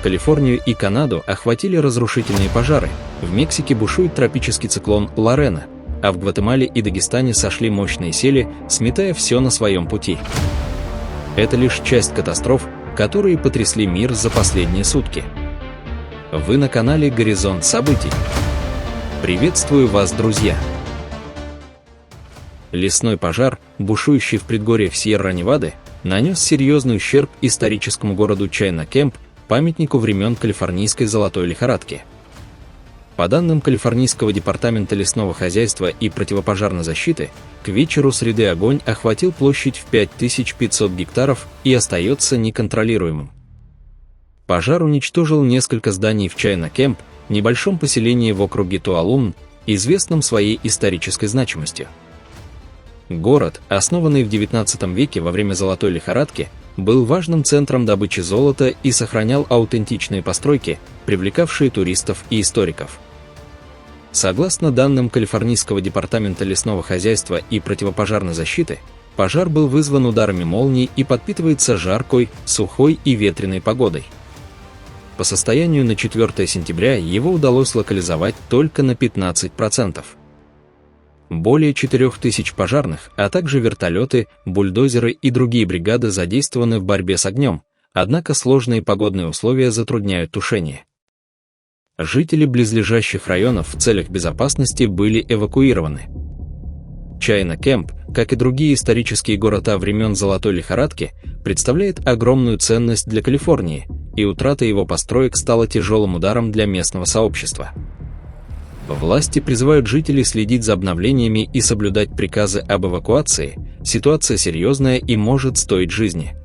Калифорнию и Канаду охватили разрушительные пожары, в Мексике бушует тропический циклон Лорена, а в Гватемале и Дагестане сошли мощные сели, сметая все на своем пути. Это лишь часть катастроф, которые потрясли мир за последние сутки. Вы на канале «Горизонт событий». Приветствую вас, друзья! Лесной пожар, бушующий в предгорьях Сьерра-Невады, нанес серьезный ущерб историческому городу Чайна-Кэмп, памятнику времен калифорнийской золотой лихорадки. По данным Калифорнийского департамента лесного хозяйства и противопожарной защиты, к вечеру среды огонь охватил площадь в 5500 гектаров и остается неконтролируемым. Пожар уничтожил несколько зданий в Чайна-Кэмп, небольшом поселении в округе Туалун, известном своей исторической значимостью. Город, основанный в XIX веке во время золотой лихорадки, был важным центром добычи золота и сохранял аутентичные постройки, привлекавшие туристов и историков. Согласно данным Калифорнийского департамента лесного хозяйства и противопожарной защиты, пожар был вызван ударами молний и подпитывается жаркой, сухой и ветреной погодой. По состоянию на 4 сентября его удалось локализовать только на 15%. Более 4000 пожарных, а также вертолеты, бульдозеры и другие бригады задействованы в борьбе с огнем, однако сложные погодные условия затрудняют тушение. Жители близлежащих районов в целях безопасности были эвакуированы. Чайна-Кэмп, как и другие исторические города времен золотой лихорадки, представляет огромную ценность для Калифорнии, и утрата его построек стала тяжелым ударом для местного сообщества. Власти призывают жителей следить за обновлениями и соблюдать приказы об эвакуации. Ситуация серьезная и может стоить жизни.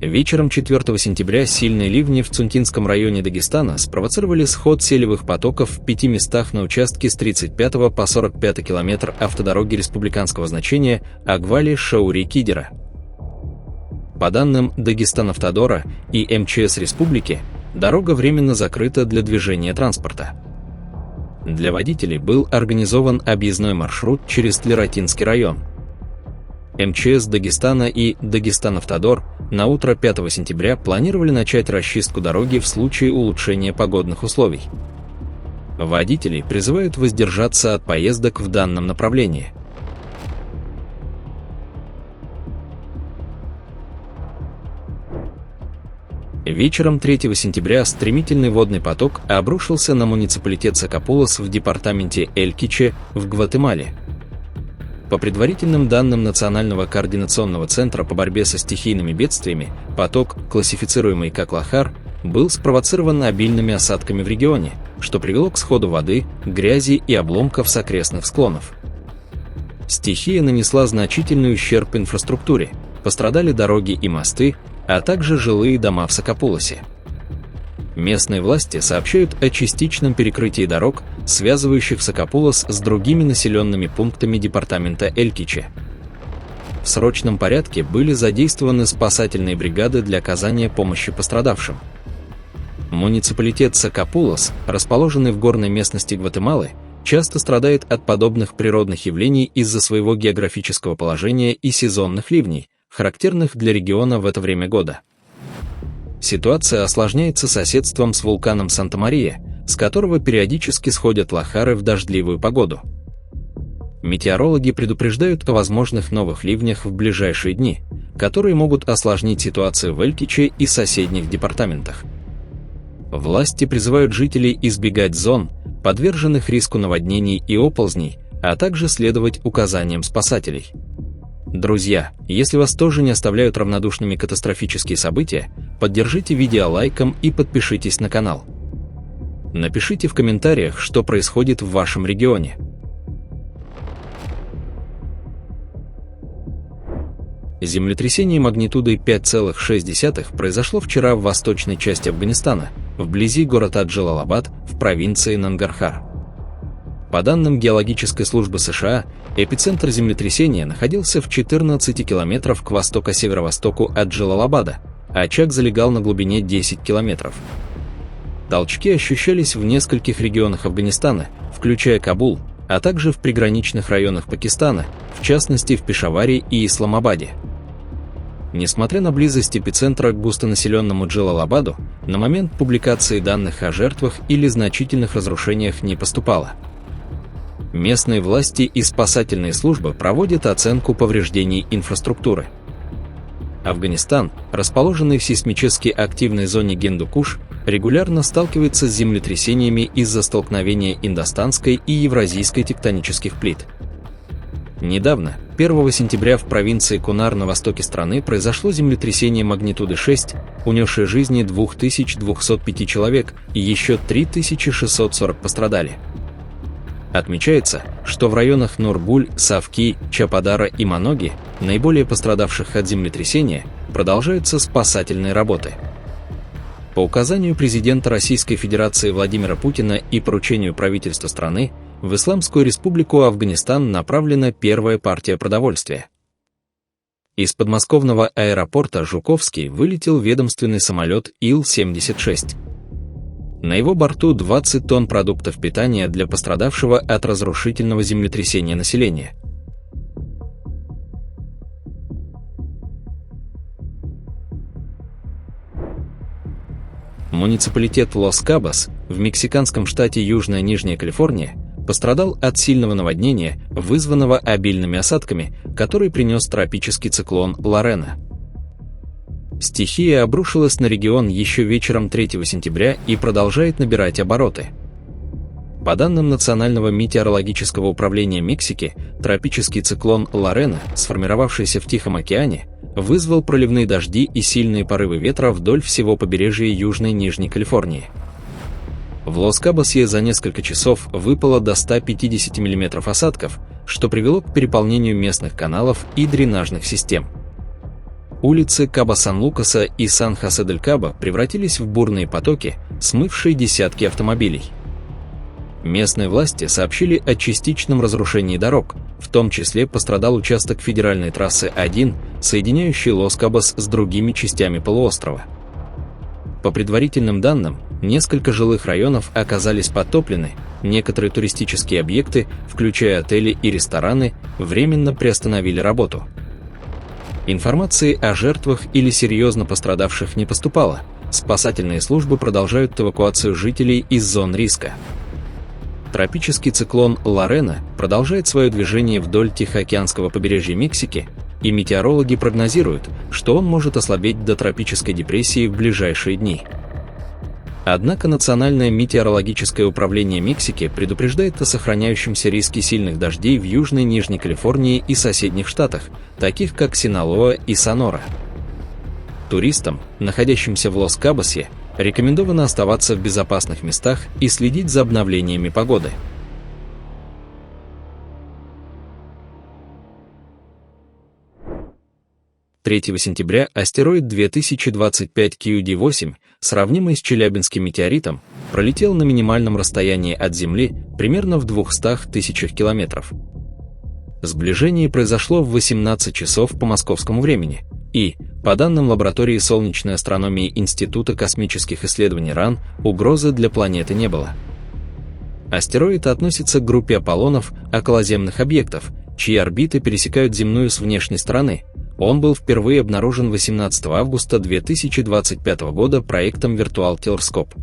Вечером 4 сентября сильные ливни в Цунтинском районе Дагестана спровоцировали сход селевых потоков в 5 местах на участке с 35 по 45 километр автодороги республиканского значения Агвали-Шаури-Кидера. По данным Дагестанавтодора и МЧС республики, дорога временно закрыта для движения транспорта. Для водителей был организован объездной маршрут через Тлератинский район. МЧС Дагестана и Дагестанавтодор на утро 5 сентября планировали начать расчистку дороги в случае улучшения погодных условий. Водителей призывают воздержаться от поездок в данном направлении. Вечером 3 сентября стремительный водный поток обрушился на муниципалитет Сакапулас в департаменте Эль-Киче в Гватемале. По предварительным данным Национального координационного центра по борьбе со стихийными бедствиями, поток, классифицируемый как Лахар, был спровоцирован обильными осадками в регионе, что привело к сходу воды, грязи и обломков с окрестных склонов. Стихия нанесла значительный ущерб инфраструктуре, пострадали дороги и мосты, а также жилые дома в Сакапуласе. Местные власти сообщают о частичном перекрытии дорог, связывающих Сакапулас с другими населенными пунктами департамента Эль-Киче. В срочном порядке были задействованы спасательные бригады для оказания помощи пострадавшим. Муниципалитет Сакапулас, расположенный в горной местности Гватемалы, часто страдает от подобных природных явлений из-за своего географического положения и сезонных ливней, характерных для региона в это время года. Ситуация осложняется соседством с вулканом Санта-Мария, с которого периодически сходят лахары в дождливую погоду. Метеорологи предупреждают о возможных новых ливнях в ближайшие дни, которые могут осложнить ситуацию в Эль-Киче и соседних департаментах. Власти призывают жителей избегать зон, подверженных риску наводнений и оползней, а также следовать указаниям спасателей. Друзья, если вас тоже не оставляют равнодушными катастрофические события, поддержите видео лайком и подпишитесь на канал. Напишите в комментариях, что происходит в вашем регионе. Землетрясение магнитудой 5,6 произошло вчера в восточной части Афганистана, вблизи города Джалалабад в провинции Нангархар. По данным геологической службы США, эпицентр землетрясения находился в 14 километрах к востоко-северо-востоку от Джалалабада, а очаг залегал на глубине 10 километров. Толчки ощущались в нескольких регионах Афганистана, включая Кабул, а также в приграничных районах Пакистана, в частности в Пешаваре и Исламабаде. Несмотря на близость эпицентра к густонаселенному Джалалабаду, на момент публикации данных о жертвах или значительных разрушениях не поступало. Местные власти и спасательные службы проводят оценку повреждений инфраструктуры. Афганистан, расположенный в сейсмически активной зоне Гиндукуш, регулярно сталкивается с землетрясениями из-за столкновения индостанской и евразийской тектонических плит. Недавно, 1 сентября в провинции Кунар на востоке страны произошло землетрясение магнитуды 6, унесшее жизни 2205 человек, и еще 3640 пострадали. Отмечается, что в районах Нурбуль, Савки, Чападара и Маноги, наиболее пострадавших от землетрясения, продолжаются спасательные работы. По указанию президента Российской Федерации Владимира Путина и поручению правительства страны, в Исламскую Республику Афганистан направлена первая партия продовольствия. Из подмосковного аэропорта Жуковский вылетел ведомственный самолет Ил-76. На его борту 20 тонн продуктов питания для пострадавшего от разрушительного землетрясения населения. Муниципалитет Лос-Кабос в мексиканском штате Южная Нижняя Калифорния пострадал от сильного наводнения, вызванного обильными осадками, который принес тропический циклон Лорена. Стихия обрушилась на регион еще вечером 3 сентября и продолжает набирать обороты. По данным Национального метеорологического управления Мексики, тропический циклон Лорена, сформировавшийся в Тихом океане, вызвал проливные дожди и сильные порывы ветра вдоль всего побережья Южной Нижней Калифорнии. В Лос-Кабосе за несколько часов выпало до 150 мм осадков, что привело к переполнению местных каналов и дренажных систем. Улицы Кабо-Сан-Лукаса и Сан-Хосе-дель-Кабо превратились в бурные потоки, смывшие десятки автомобилей. Местные власти сообщили о частичном разрушении дорог, в том числе пострадал участок федеральной трассы 1, соединяющий Лос-Кабос с другими частями полуострова. По предварительным данным, несколько жилых районов оказались подтоплены, некоторые туристические объекты, включая отели и рестораны, временно приостановили работу. Информации о жертвах или серьезно пострадавших не поступало, спасательные службы продолжают эвакуацию жителей из зон риска. Тропический циклон Лорена продолжает свое движение вдоль Тихоокеанского побережья Мексики, и метеорологи прогнозируют, что он может ослабеть до тропической депрессии в ближайшие дни. Однако Национальное метеорологическое управление Мексики предупреждает о сохраняющемся риске сильных дождей в Южной Нижней Калифорнии и соседних штатах, таких как Синалоа и Сонора. Туристам, находящимся в Лос-Кабосе, рекомендовано оставаться в безопасных местах и следить за обновлениями погоды. «3 сентября астероид 2025 QD-8, сравнимый с Челябинским метеоритом, пролетел на минимальном расстоянии от Земли, примерно в 200 тысячах километров. Сближение произошло в 18 часов по московскому времени, и, по данным лаборатории солнечной астрономии Института космических исследований РАН, угрозы для планеты не было. Астероид относится к группе Аполлонов, околоземных объектов, чьи орбиты пересекают земную с внешней стороны. Он был впервые обнаружен 18 августа 2025 года проектом Virtual Telescope.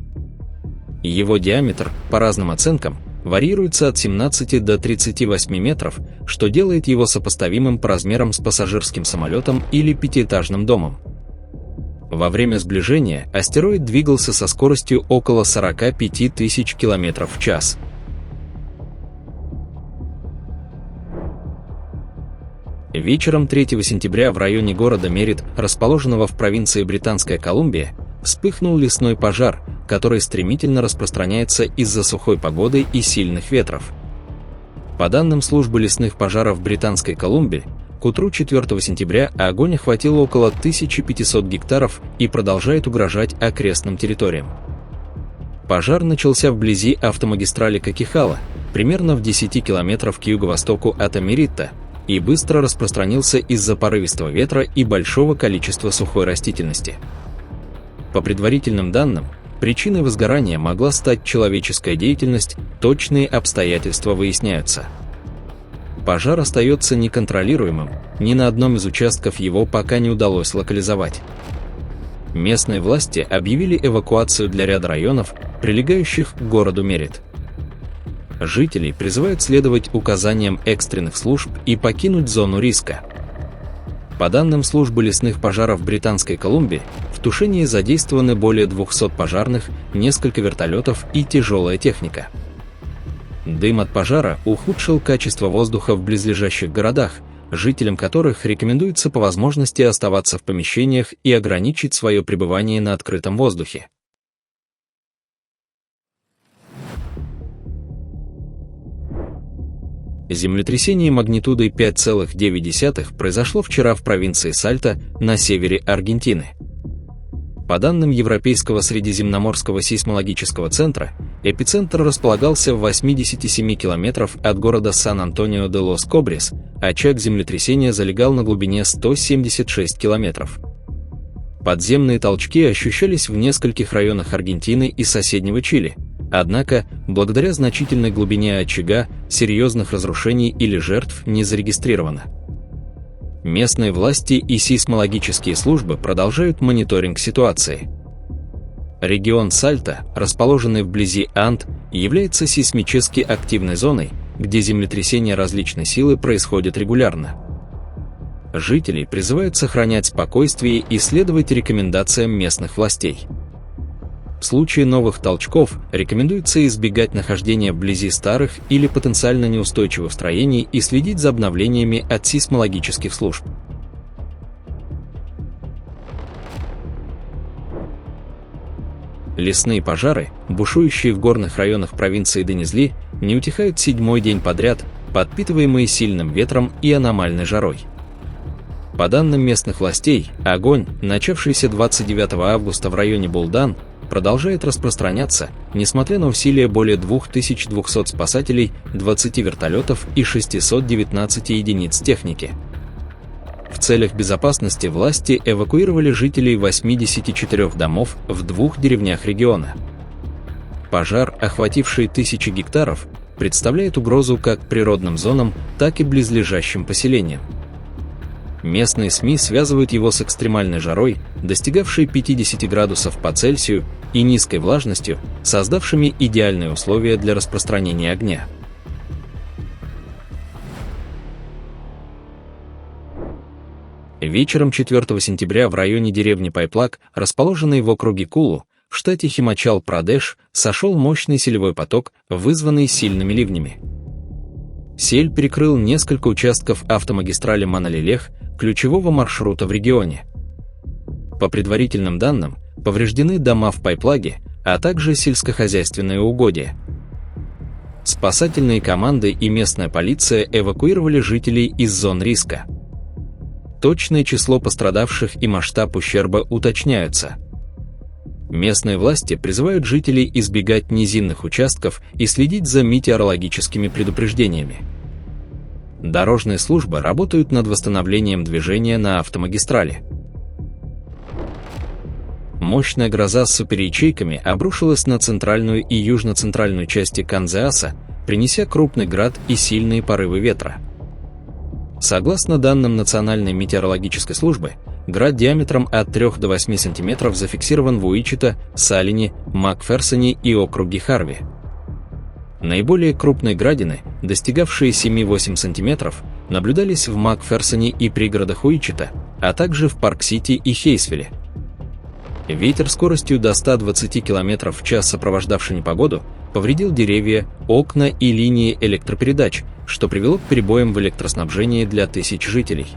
Его диаметр, по разным оценкам, варьируется от 17 до 38 метров, что делает его сопоставимым по размерам с пассажирским самолетом или пятиэтажным домом. Во время сближения астероид двигался со скоростью около 45 тысяч км в час. Вечером 3 сентября в районе города Мерит, расположенного в провинции Британская Колумбия, вспыхнул лесной пожар, который стремительно распространяется из-за сухой погоды и сильных ветров. По данным службы лесных пожаров Британской Колумбии, к утру 4 сентября огонь охватил около 1500 гектаров и продолжает угрожать окрестным территориям. Пожар начался вблизи автомагистрали Кокихала, примерно в 10 километров к юго-востоку от Америтта, и быстро распространился из-за порывистого ветра и большого количества сухой растительности. По предварительным данным, причиной возгорания могла стать человеческая деятельность, точные обстоятельства выясняются. пожар остается неконтролируемым, ни на одном из участков его пока не удалось локализовать. Местные власти объявили эвакуацию для ряда районов, прилегающих к городу Мерит. Жителей призывают следовать указаниям экстренных служб и покинуть зону риска. По данным службы лесных пожаров Британской Колумбии, в тушении задействованы более 200 пожарных, несколько вертолетов и тяжелая техника. Дым от пожара ухудшил качество воздуха в близлежащих городах, жителям которых рекомендуется по возможности оставаться в помещениях и ограничить свое пребывание на открытом воздухе. Землетрясение магнитудой 5,9 произошло вчера в провинции Сальта на севере Аргентины. По данным Европейского средиземноморского сейсмологического центра, эпицентр располагался в 87 километров от города Сан-Антонио-де-Лос-Кобрес, очаг землетрясения залегал на глубине 176 километров. Подземные толчки ощущались в нескольких районах Аргентины и соседнего Чили, однако, благодаря значительной глубине очага, серьезных разрушений или жертв не зарегистрировано. Местные власти и сейсмологические службы продолжают мониторинг ситуации. Регион Сальта, расположенный вблизи Анд, является сейсмически активной зоной, где землетрясения различной силы происходят регулярно. Жителей призывают сохранять спокойствие и следовать рекомендациям местных властей. В случае новых толчков рекомендуется избегать нахождения вблизи старых или потенциально неустойчивых строений и следить за обновлениями от сейсмологических служб. Лесные пожары, бушующие в горных районах провинции Денизли, не утихают 7-й день подряд, подпитываемые сильным ветром и аномальной жарой. По данным местных властей, огонь, начавшийся 29 августа в районе Булдан, продолжает распространяться, несмотря на усилия более 2200 спасателей, 20 вертолетов и 619 единиц техники. В целях безопасности власти эвакуировали жителей 84 домов в 2 деревнях региона. Пожар, охвативший тысячи гектаров, представляет угрозу как природным зонам, так и близлежащим поселениям. Местные СМИ связывают его с экстремальной жарой, достигавшей 50 градусов по Цельсию, и низкой влажностью, создавшими идеальные условия для распространения огня. Вечером 4 сентября в районе деревни Пайплак, расположенной в округе Кулу, в штате Химачал-Прадеш, сошел мощный селевой поток, вызванный сильными ливнями. Сель перекрыл несколько участков автомагистрали Манали-Лех, ключевого маршрута в регионе. По предварительным данным, повреждены дома в Пайплаге, а также сельскохозяйственные угодья. Спасательные команды и местная полиция эвакуировали жителей из зон риска. Точное число пострадавших и масштаб ущерба уточняются. Местные власти призывают жителей избегать низинных участков и следить за метеорологическими предупреждениями. Дорожные службы работают над восстановлением движения на автомагистрали. Мощная гроза с суперячейками обрушилась на центральную и южно-центральную части Канзааса, принеся крупный град и сильные порывы ветра. Согласно данным Национальной метеорологической службы, град диаметром от 3 до 8 см зафиксирован в Уичито, Салине, Макферсоне и округе Харви. Наиболее крупные градины, достигавшие 7-8 см, наблюдались в Макферсоне и пригородах Уичито, а также в Парк-Сити и Хейсвилле. Ветер скоростью до 120 км в час, сопровождавший непогоду, повредил деревья, окна и линии электропередач, что привело к перебоям в электроснабжении для тысяч жителей.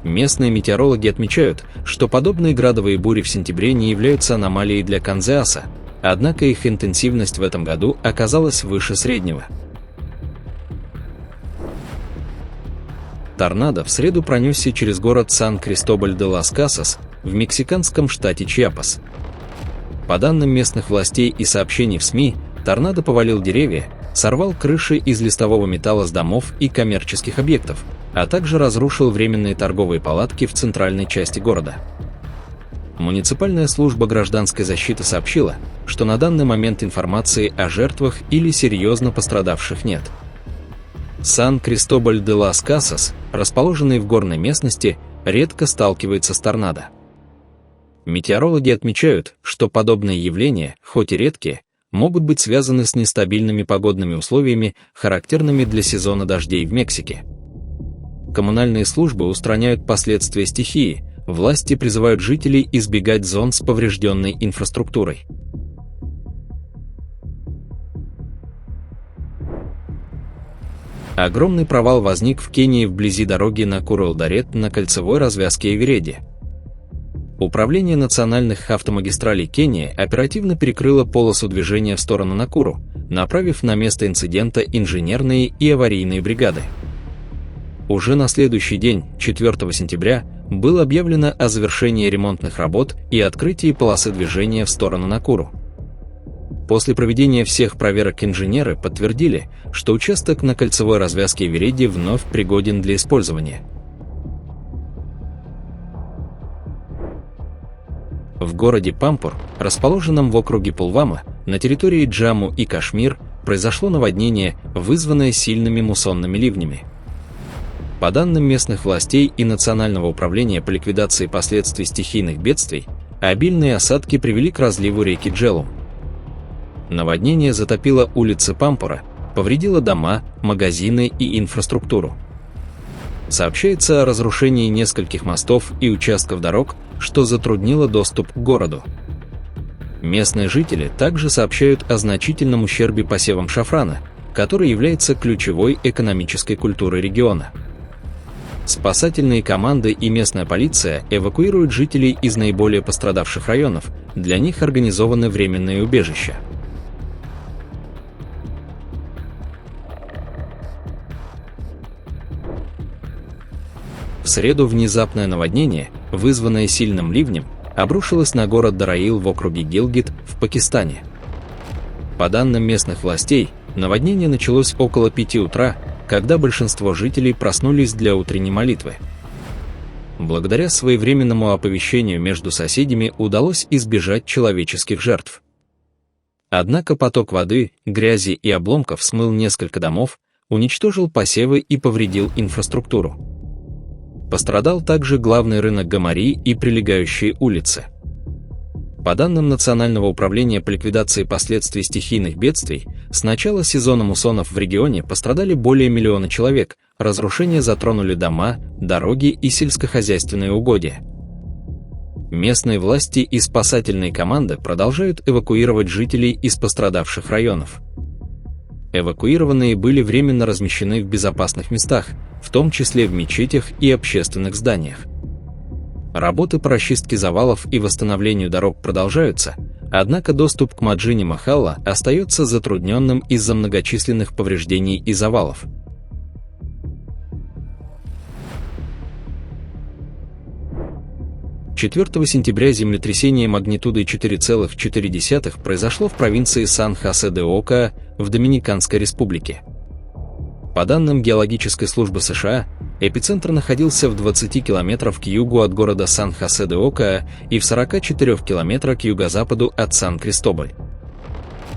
Местные метеорологи отмечают, что подобные градовые бури в сентябре не являются аномалией для Канзаса, однако их интенсивность в этом году оказалась выше среднего. Торнадо в среду пронесся через город Сан-Кристобаль-де-Лас-Касас в мексиканском штате Чиапас. По данным местных властей и сообщений в СМИ, торнадо повалил деревья, сорвал крыши из листового металла с домов и коммерческих объектов, а также разрушил временные торговые палатки в центральной части города. Муниципальная служба гражданской защиты сообщила, что на данный момент информации о жертвах или серьезно пострадавших нет. Сан-Кристобаль-де-лас-Касас, расположенный в горной местности, редко сталкивается с торнадо. Метеорологи отмечают, что подобные явления, хоть и редкие, могут быть связаны с нестабильными погодными условиями, характерными для сезона дождей в Мексике. Коммунальные службы устраняют последствия стихии, власти призывают жителей избегать зон с поврежденной инфраструктурой. Огромный провал возник в Кении вблизи дороги Накуру-Элдорет на кольцевой развязке Эвереди. Управление национальных автомагистралей Кении оперативно перекрыло полосу движения в сторону Накуру, направив на место инцидента инженерные и аварийные бригады. Уже на следующий день, 4 сентября, было объявлено о завершении ремонтных работ и открытии полосы движения в сторону Накуру. После проведения всех проверок инженеры подтвердили, что участок на кольцевой развязке Эвереди вновь пригоден для использования. В городе Пампур, расположенном в округе Пулвама, на территории Джамму и Кашмир, произошло наводнение, вызванное сильными муссонными ливнями. По данным местных властей и Национального управления по ликвидации последствий стихийных бедствий, обильные осадки привели к разливу реки Джелум. Наводнение затопило улицы Пампура, повредило дома, магазины и инфраструктуру. Сообщается о разрушении нескольких мостов и участков дорог, что затруднило доступ к городу. Местные жители также сообщают о значительном ущербе посевам шафрана, который является ключевой экономической культурой региона. Спасательные команды и местная полиция эвакуируют жителей из наиболее пострадавших районов, для них организованы временные убежища. В среду внезапное наводнение, вызванное сильным ливнем, обрушилось на город Дараил в округе Гилгит в Пакистане. По данным местных властей, наводнение началось около 5 утра, когда большинство жителей проснулись для утренней молитвы. Благодаря своевременному оповещению между соседями удалось избежать человеческих жертв. Однако поток воды, грязи и обломков смыл несколько домов, уничтожил посевы и повредил инфраструктуру. Пострадал также главный рынок Гамари и прилегающие улицы. По данным Национального управления по ликвидации последствий стихийных бедствий, с начала сезона муссонов в регионе пострадали более 1 миллиона человек, разрушения затронули дома, дороги и сельскохозяйственные угодья. Местные власти и спасательные команды продолжают эвакуировать жителей из пострадавших районов. Эвакуированные были временно размещены в безопасных местах, в том числе в мечетях и общественных зданиях. Работы по расчистке завалов и восстановлению дорог продолжаются, однако доступ к Маджини Махалла остается затрудненным из-за многочисленных повреждений и завалов. – 4 сентября землетрясение магнитудой 4,4 произошло в провинции Сан-Хосе-де-Ока в Доминиканской республике. По данным Геологической службы США, эпицентр находился в 20 километрах к югу от города Сан-Хосе-де-Ока и в 44 километрах к юго-западу от Сан-Кристобаль.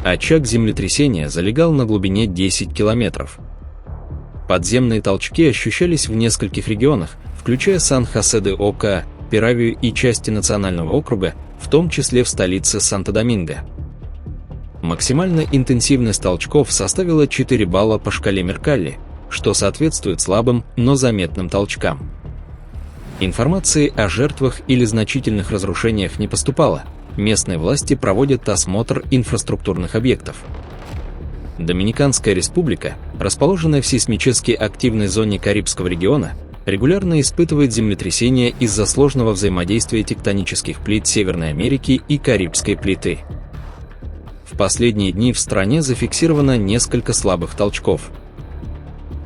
Очаг землетрясения залегал на глубине 10 километров. Подземные толчки ощущались в нескольких регионах, включая Сан-Хосе-де-Ока, Пиравию и части национального округа, в том числе в столице Санто-Доминго. Максимальная интенсивность толчков составила 4 балла по шкале Меркалли, что соответствует слабым, но заметным толчкам. Информации о жертвах или значительных разрушениях не поступало, местные власти проводят осмотр инфраструктурных объектов. Доминиканская республика, расположенная в сейсмически активной зоне Карибского региона, регулярно испытывает землетрясения из-за сложного взаимодействия тектонических плит Северной Америки и Карибской плиты. В последние дни в стране зафиксировано несколько слабых толчков.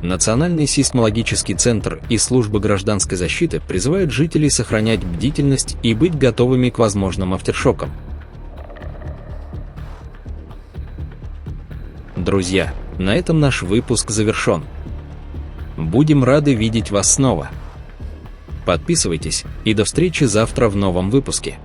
Национальный сейсмологический центр и служба гражданской защиты призывают жителей сохранять бдительность и быть готовыми к возможным афтершокам. Друзья, на этом наш выпуск завершен. Будем рады видеть вас снова. Подписывайтесь и до встречи завтра в новом выпуске.